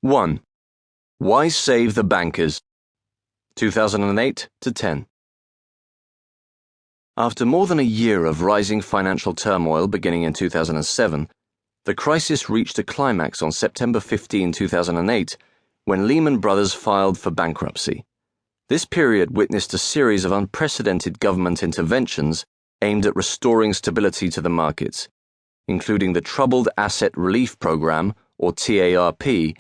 1. Why Save the Bankers? 2008-10. After more than a year of rising financial turmoil beginning in 2007, the crisis reached a climax on September 15, 2008, when Lehman Brothers filed for bankruptcy. This period witnessed a series of unprecedented government interventions aimed at restoring stability to the markets, including the Troubled Asset Relief Program, or TARP,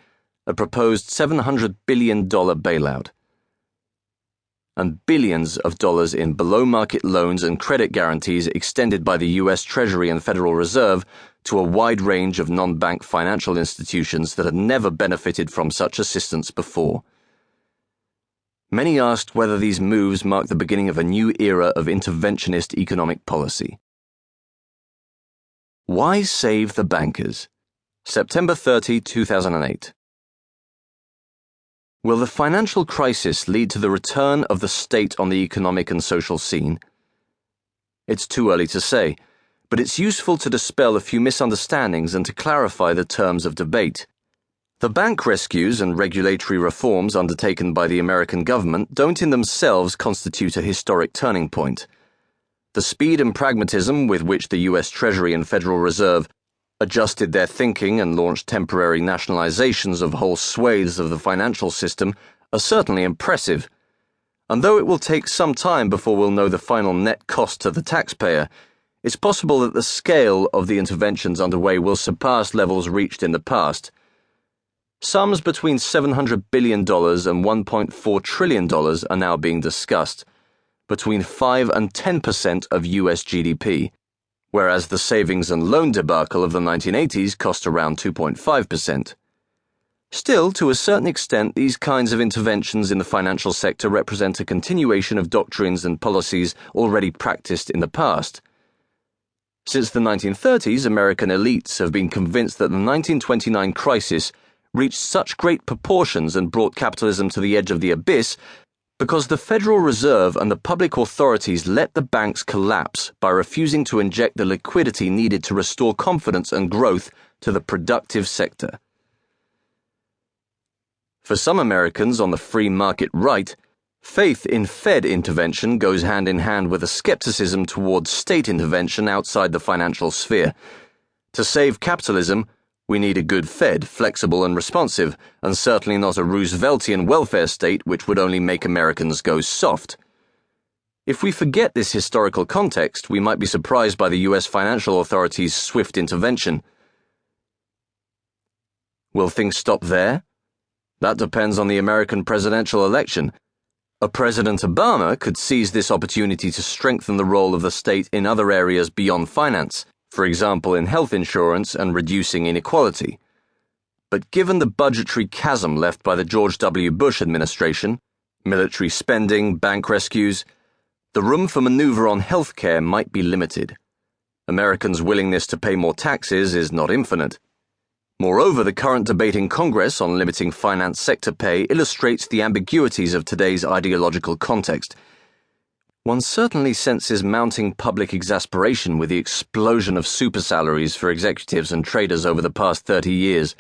a proposed $700 billion bailout, and billions of dollars in below-market loans and credit guarantees extended by the U.S. Treasury and Federal Reserve to a wide range of non-bank financial institutions that had never benefited from such assistance before. Many asked whether these moves marked the beginning of a new era of interventionist economic policy. Why Save the Bankers? September 30, 2008. Will the financial crisis lead to the return of the state on the economic and social scene? It's too early to say, but it's useful to dispel a few misunderstandings and to clarify the terms of debate. The bank rescues and regulatory reforms undertaken by the American government don't in themselves constitute a historic turning point. The speed and pragmatism with which the U.S. Treasury and Federal Reserve adjusted their thinking and launched temporary nationalizations of whole swathes of the financial system are certainly impressive. And though it will take some time before we'll know the final net cost to the taxpayer, it's possible that the scale of the interventions underway will surpass levels reached in the past. Sums between $700 billion and $1.4 trillion are now being discussed, between 5 and 10% of US GDP, whereas the savings and loan debacle of the 1980s cost around 2.5%. Still, to a certain extent, these kinds of interventions in the financial sector represent a continuation of doctrines and policies already practiced in the past. Since the 1930s, American elites have been convinced that the 1929 crisis reached such great proportions and brought capitalism to the edge of the abyss because the Federal Reserve and the public authorities let the banks collapse by refusing to inject the liquidity needed to restore confidence and growth to the productive sector. For some Americans on the free market right, faith in Fed intervention goes hand in hand with a skepticism towards state intervention outside the financial sphere. To save capitalism, we need a good Fed, flexible and responsive, and certainly not a Rooseveltian welfare state which would only make Americans go soft. If we forget this historical context, we might be surprised by the U.S. financial authorities' swift intervention. Will things stop there? That depends on the American presidential election. A President Obama could seize this opportunity to strengthen the role of the state in other areas beyond finance, for example in health insurance and reducing inequality. But given the budgetary chasm left by the George W. Bush administration, military spending, bank rescues, the room for maneuver on health care might be limited. Americans' willingness to pay more taxes is not infinite. Moreover, the current debate in Congress on limiting finance sector pay illustrates the ambiguities of today's ideological context. One certainly senses mounting public exasperation with the explosion of super salaries for executives and traders over the past 30 years.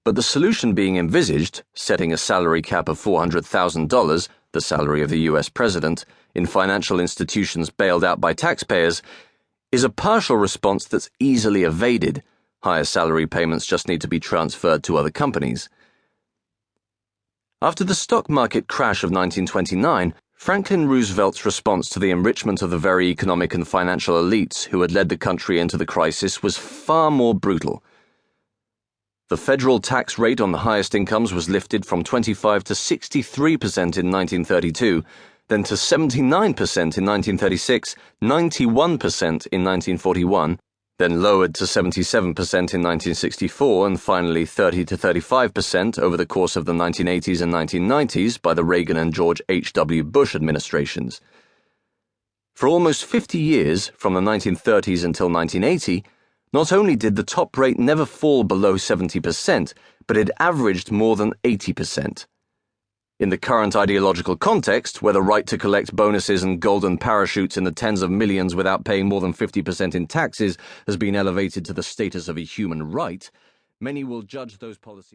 But the solution being envisaged, setting a salary cap of $400,000, the salary of the US president, in financial institutions bailed out by taxpayers, is a partial response that's easily evaded. Higher salary payments just need to be transferred to other companies. After the stock market crash of 1929, Franklin Roosevelt's response to the enrichment of the very economic and financial elites who had led the country into the crisis was far more brutal. The federal tax rate on the highest incomes was lifted from 25% to 63% in 1932, then to 79% in 1936, 91% in 1941, then lowered to 77% in 1964, and finally 30 to 35% over the course of the 1980s and 1990s by the Reagan and George H.W. Bush administrations. For almost 50 years, from the 1930s until 1980, not only did the top rate never fall below 70%, but it averaged more than 80%. In the current ideological context, where the right to collect bonuses and golden parachutes in the tens of millions without paying more than 50% in taxes has been elevated to the status of a human right, many will judge those policies